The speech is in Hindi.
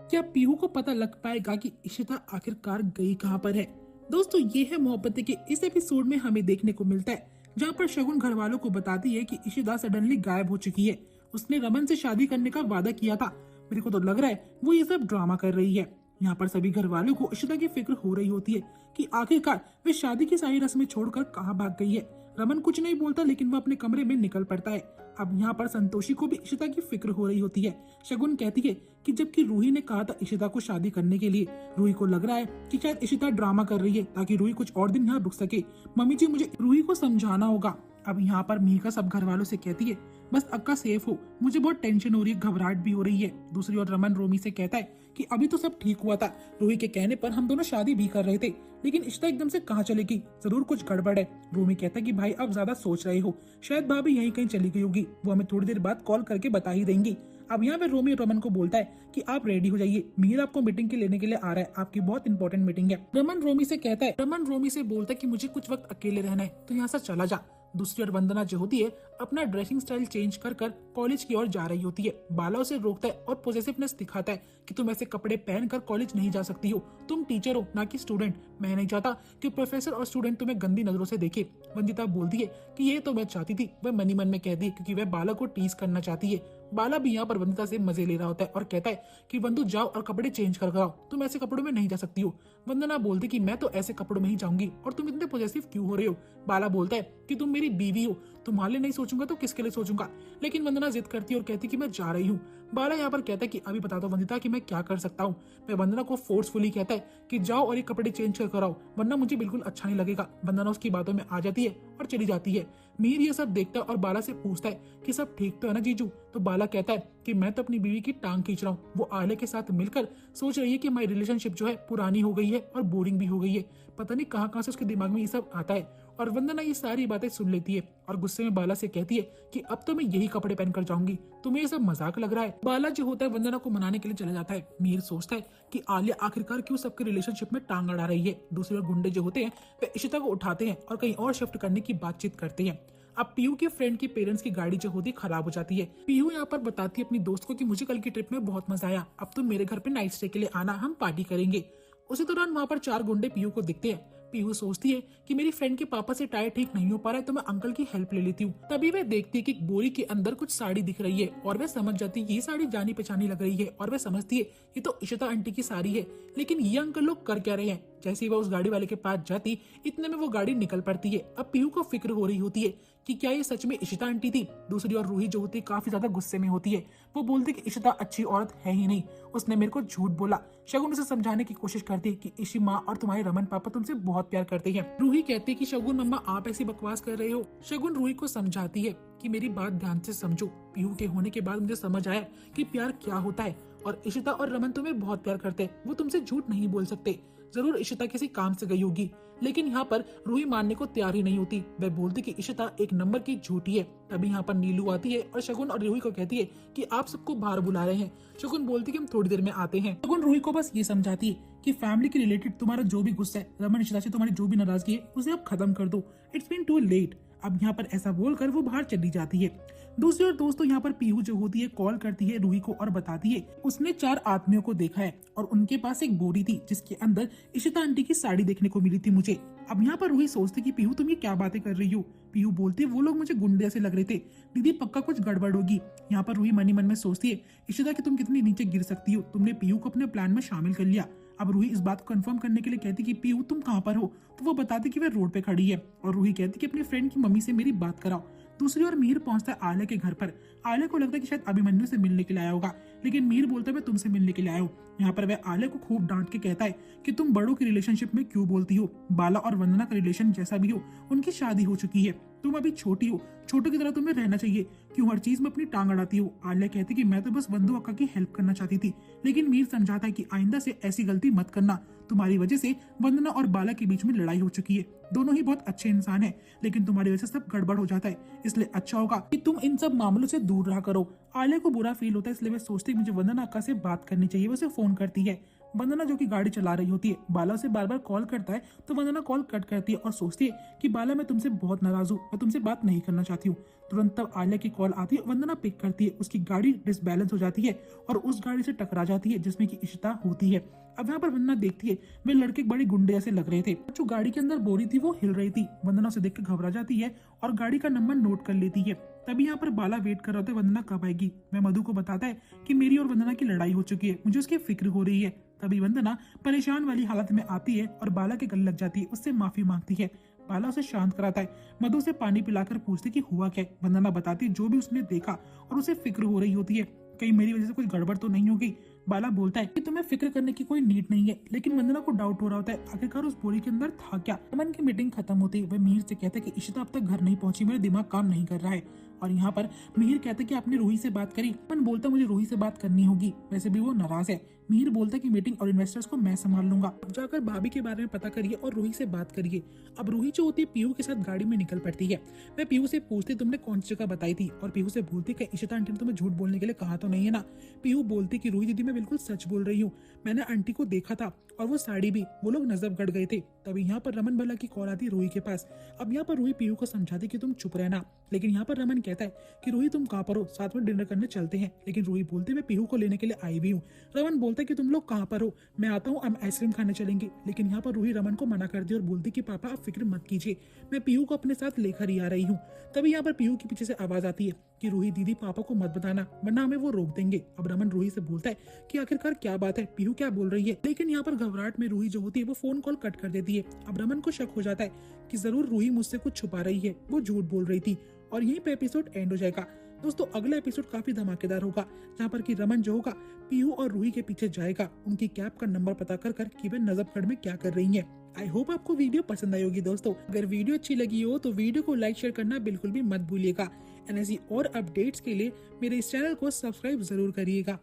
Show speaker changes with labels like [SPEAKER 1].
[SPEAKER 1] क्या पीहू को पता लग पाएगा कि इशिता आखिरकार गई कहाँ पर है? दोस्तों, ये है मोहब्बतें के इस एपिसोड में हमें देखने को मिलता है, जहाँ पर शगुन घर वालों को बताती है कि इशिता सडनली गायब हो चुकी है। उसने रमन से शादी करने का वादा किया था। मेरे को तो लग रहा है वो ये सब ड्रामा कर रही है। यहाँ पर सभी घर वालों को इशिता की फिक्र हो रही होती है कि आखिरकार वे शादी की सारी रस्में छोड़कर कहाँ भाग गई है। रमन कुछ नहीं बोलता, लेकिन वो अपने कमरे में निकल पड़ता है। अब यहाँ पर संतोषी को भी इशिता की फिक्र हो रही होती है। शगुन कहती है कि जबकि रूही ने कहा था इशिता को शादी करने के लिए, रूही को लग रहा है कि शायद इशिता ड्रामा कर रही है ताकि रूही कुछ और दिन यहाँ रुक सके। मम्मी जी, मुझे रूही को समझाना होगा। अब यहाँ पर मीका सब घर वालों से कहती है बस अक्का सेफ हो, मुझे बहुत टेंशन हो रही है, घबराहट भी हो रही है। दूसरी ओर रमन रोमी से कहता है कि अभी तो सब ठीक हुआ था, रूही के कहने पर हम दोनों शादी भी कर रहे थे, लेकिन इशिता एकदम से कहाँ चली गई, जरूर कुछ गड़बड़ है। रोमी कहता है कि भाई आप ज्यादा सोच रहे हो, शायद भाभी यहीं कहीं चली गई होगी, वो हमें थोड़ी देर बाद कॉल करके बता ही देंगी। अब यहाँ पे रोमी रमन को बोलता है कि आप रेडी हो जाइए, मीर आपको मीटिंग के लेने के लिए आ रहा है, आपकी बहुत इंपॉर्टेंट मीटिंग है। रमन रोमी से बोलता है कि मुझे कुछ वक्त अकेले रहना है, तो यहाँ से चला जा। दूसरी ओर वंदना जो होती है अपना ड्रेसिंग स्टाइल चेंज कर कॉलेज की ओर जा रही होती है। बाला उसे रोकता है और पॉजिटिवनेस दिखाता है कि तुम ऐसे कपड़े पहनकर कॉलेज नहीं जा सकती हो, तुम टीचर हो ना कि स्टूडेंट। मैं नहीं चाहता कि प्रोफेसर और स्टूडेंट तुम्हें गंदी नजरों से देखे। वंदिता बोलती है कि ये तो मैं चाहती थी, वह मनी मन में कहती है क्योंकि वह बाला को टीज करना चाहती है। बाला भी यहाँ पर वंदिता से मजे ले रहा होता है और कहता है कि वंदु जाओ और कपड़े चेंज कर आओ, तुम ऐसे कपड़ों में नहीं जा सकती हो। वंदना बोलती कि मैं तो ऐसे कपड़ों में ही जाऊंगी और तुम इतने पॉजिटिव क्यों हो रहे हो। बाला बोलता है कि तुम मेरी बीवी हो, तुम्हारे लिए नहीं सोचूंगा तो किसके लिए सोचूंगा। लेकिन वंदना जिद करती है और कहती कि मैं जा रही हूँ। बाला यहाँ पर कहता है कि अभी बता दो वंदिता कि मैं क्या कर सकता हूँ। मैं वंदना को फोर्सफुली कहता है कि जाओ और ये कपड़े चेंज कर आओ, वरना मुझे बिल्कुल अच्छा नहीं लगेगा। वंदना उसकी बातों में आ जाती है और चली जाती है। मीर ये सब देखता है और बाला से पूछता है कि सब ठीक तो है ना जीजू। तो बाला कहता है कि मैं तो अपनी बीवी की टांग खींच रहा हूँ, वो आले के साथ मिलकर सोच रही है कि हमारी रिलेशनशिप जो है पुरानी हो गई है और बोरिंग भी हो गई है। पता नहीं कहाँ से उसके दिमाग में ये सब आता है। और वंदना ये सारी बातें सुन लेती है और गुस्से में बाला से कहती है कि अब तो मैं यही कपड़े पहनकर जाऊंगी, तुम्हें ये सब मजाक लग रहा है। बाला जो होता है वंदना को मनाने के लिए चला जाता है। मीर सोचता है कि आलिया आखिरकार क्यों सबके रिलेशनशिप में टांग अड़ा रही है। दूसरे गुंडे जो होते हैं वे इशिता को उठाते हैं और कहीं और शिफ्ट करने की बातचीत करते हैं। अब पीयू के फ्रेंड की पेरेंट्स की गाड़ी जो होती खराब हो जाती है। पीयू यहाँ पर बताती है अपनी दोस्त को कि मुझे कल की ट्रिप में बहुत मजा आया, अब तुम मेरे घर पे नाइट स्टे के लिए आना, हम पार्टी करेंगे। उसी दौरान वहाँ पर 4 गुंडे पीयू को दिखते हैं। पीहू सोचती है कि मेरी फ्रेंड के पापा से टायर ठीक नहीं हो पा रहा है, तो मैं अंकल की हेल्प ले लेती हूँ। तभी वह देखती है कि एक बोरी के अंदर कुछ साड़ी दिख रही है और वह समझ जाती है ये साड़ी जानी पहचानी लग रही है और वह समझती है ये तो इशिता आंटी की साड़ी है। लेकिन ये अंकल लोग कर क्या रहे हैं। जैसे ही वह उस गाड़ी वाले के पास जाती, इतने में वो गाड़ी निकल पड़ती है। अब पीहू को फिक्र हो रही होती है कि क्या ये सच में इशिता आंटी थी। दूसरी ओर रूही जो होती है काफी ज्यादा गुस्से में होती है। वो बोलती कि इशिता अच्छी औरत है ही नहीं, उसने मेरे को झूठ बोला। शगुन उसे समझाने की कोशिश करती है कि इशी माँ और तुम्हारे रमन पापा तुमसे बहुत प्यार करते हैं। रूही कहती है कि शगुन मम्मा आप ऐसी बकवास कर रहे हो। शगुन रूही को समझाती है कि मेरी बात ध्यान से समझो, पीहू के होने के बाद मुझे समझ आया कि प्यार क्या होता है और इशिता और रमन तुम्हें बहुत प्यार करते हैं, वो तुमसे झूठ नहीं बोल सकते। जरूर इशिता किसी काम से गई होगी। लेकिन यहाँ पर रूही मानने को तैयार ही नहीं होती। वह बोलती कि इशिता एक नंबर की झूठी है। तभी यहाँ पर नीलू आती है और शगुन और रूही को कहती है कि आप सबको बाहर बुला रहे हैं। शगुन बोलती कि हम थोड़ी देर में आते हैं। शगुन रूही को बस ये समझाती है कि फैमिली के रिलेटेड तुम्हारा जो भी गुस्सा है, रमन इशिता से तुम्हारी जो भी नाराजगी है, उसे अब खत्म कर दो। It's been too late. अब यहाँ पर ऐसा बोलकर वो बाहर चली जाती है। दूसरी ओर दोस्तों यहाँ पर पीहू जो होती है कॉल करती है रूही को और बताती है उसने 4 आदमियों को देखा है और उनके पास एक बोरी थी जिसके अंदर इशिता आंटी की साड़ी देखने को मिली थी मुझे। अब यहाँ पर रूही सोचती कि पीहू तुम ये क्या बातें कर रही हो। पीहू बोलती वो लोग मुझे गुंडे से लग रहे थे, दीदी पक्का कुछ गड़बड़ होगी। यहाँ पर रूही मनी मन में सोचती है इशिता कि तुम कितनी नीचे गिर सकती हो, तुमने पीहू को अपने प्लान में शामिल कर लिया। अब रूही इस बात को कंफर्म करने के लिए कहती कि पीहू तुम कहाँ पर हो, तो वो बताती कि वह रोड पे खड़ी है और रूही कहती कि अपने फ्रेंड की मम्मी से मेरी बात कराओ। दूसरी ओर मीर पहुंचता है आले के घर पर। आले को लगता है कि शायद अभिमन्यु से मिलने के लिए आया होगा, लेकिन मीर बोलता है मैं तुमसे मिलने के लिए आया हूँ। यहाँ पर वह आले को खूब डांट के कहता है कि तुम बड़ों की रिलेशनशिप में क्यों बोलती हो। बाला और वंदना का रिलेशन जैसा भी हो उनकी शादी हो चुकी है, तुम अभी छोटी हो, छोटों की तरह तुम्हें रहना चाहिए, क्यों हर चीज में अपनी टांग अड़ाती हो। आलिया कहती कि मैं तो बस वंदु अक्का की हेल्प करना चाहती थी। लेकिन मीर समझाता है कि आइंदा से ऐसी गलती मत करना, तुम्हारी वजह से वंदना और बाला के बीच में लड़ाई हो चुकी है। दोनों ही बहुत अच्छे इंसान हैं, लेकिन तुम्हारी वजह से सब गड़बड़ हो जाता है, इसलिए अच्छा होगा कि तुम इन सब मामलों से दूर रहा करो। आलिया को बुरा फील होता है, इसलिए वे सोचती मुझे वंदना अक्का से बात करनी चाहिए। वो उसे फोन करती है। वंदना जो कि गाड़ी चला रही होती है बाला उसे बार बार कॉल करता है, तो वंदना कॉल कट करती है और सोचती है कि बाला मैं तुमसे बहुत नाराज हूँ, मैं तुमसे बात नहीं करना चाहती हूँ। तुरंत तब आलिया की कॉल आती है, वंदना पिक करती है, उसकी गाड़ी डिसबैलेंस हो जाती है और उस गाड़ी से टकरा जाती है जिसमें की इशिता होती है। अब यहाँ पर वंदना देखती है वे लड़के बड़े गुंडे जैसे लग रहे थे। जो गाड़ी के अंदर बोरी थी वो हिल रही थी। वंदना उसे देख के घबरा जाती है और गाड़ी का नंबर नोट कर लेती है। तभी यहाँ पर बाला वेट कर रहा होता है वंदना कब आएगी। वह मधु को बताता है कि मेरी और वंदना की लड़ाई हो चुकी है, मुझे उसकी फिक्र हो रही है। तभी वंदना परेशान वाली हालत में आती है और बाला के गले लग जाती है, उससे माफी मांगती है। बाला उसे शांत कराता है। मधु से पानी पिलाकर पूछती कि हुआ क्या। वंदना बताती है जो भी उसने देखा और उसे फिक्र हो रही होती है, कहीं मेरी वजह से कोई गड़बड़ तो नहीं होगी। बाला बोलता है कि तुम्हें फिक्र करने की कोई नीड नहीं है, लेकिन वंदना को डाउट हो रहा होता है आखिरकार उस बोरी के अंदर था क्या। अमन की मीटिंग खत्म होती है, वह मिहिर से कहता है कि इशिता अब तक घर नहीं पहुंची, मेरा दिमाग काम नहीं कर रहा है। और यहाँ पर मिहिर कहता है कि आपने रूही से बात करी। अमन बोलता मुझे रूही से बात करनी होगी, वैसे भी वो नाराज है। मिहिर बोलता है कि मीटिंग और इन्वेस्टर्स को मैं संभाल लूंगा, अब जाकर भाभी के बारे में पता करिए और रूही से बात करिए। अब रूही जो होती है पीयू के साथ गाड़ी में निकल पड़ती है। मैं पीयू से पूछती तुमने कौन सी जगह बताई थी, और पीयू से बोलती कि इशिता आंटी ने तुम्हें झूठ बोलने के लिए कहा तो नहीं है ना। पीयू बोलती कि रूही दीदी मैं बिल्कुल सच बोल रही हूँ, मैंने आंटी को देखा था और वो साड़ी भी, वो लोग नजर गड़ गए थे। तभी यहाँ पर रमन भला की कॉल आती रूही के पास। अब यहाँ पर रूही पीयू को समझाती कि तुम चुप रहना, लेकिन यहाँ पर रमन कहता है कि रूही तुम कहाँ पर हो, साथ में डिनर करने चलते हैं। लेकिन रूही बोलती मैं पीयू को लेने के लिए आई भी हूँ। रमन बोलता है कि तुम लोग कहाँ पर हो, मैं आता हूँ, हम आइसक्रीम खाने चलेंगे। लेकिन यहाँ पर रूही रमन को मना करती है और बोलती कि पापा आप फिक्र मत कीजिए, मैं पीयू को अपने साथ लेकर ही आ रही हूँ। तभी यहाँ पर पीयू के पीछे से आवाज आती है कि रूही दीदी पापा को मत बताना वरना हमें वो रोक देंगे। अब रमन रूही से बोलता है कि आखिरकार क्या बात है, पीयू क्या बोल रही है। लेकिन यहाँ पर घबराहट में रूही जो होती है वो फोन कॉल कट कर देती है। अब रमन को शक हो जाता है कि जरूर रूही मुझसे कुछ छुपा रही है, वो झूठ बोल रही थी। और यहीं पे एपिसोड एंड हो जाएगा। दोस्तों अगला एपिसोड काफी धमाकेदार होगा, जहाँ पर कि रमन जो होगा पीयू और रूही के पीछे जाएगा, उनकी कैब का नंबर पता कर कि वे नजफगढ़ में क्या कर रही हैं। आई होप आपको वीडियो पसंद आई होगी। दोस्तों अगर वीडियो अच्छी लगी हो तो वीडियो को लाइक शेयर करना बिल्कुल भी मत भूलिएगा। ऐसी और अपडेट्स के लिए मेरे इस चैनल को सब्सक्राइब जरूर करिएगा।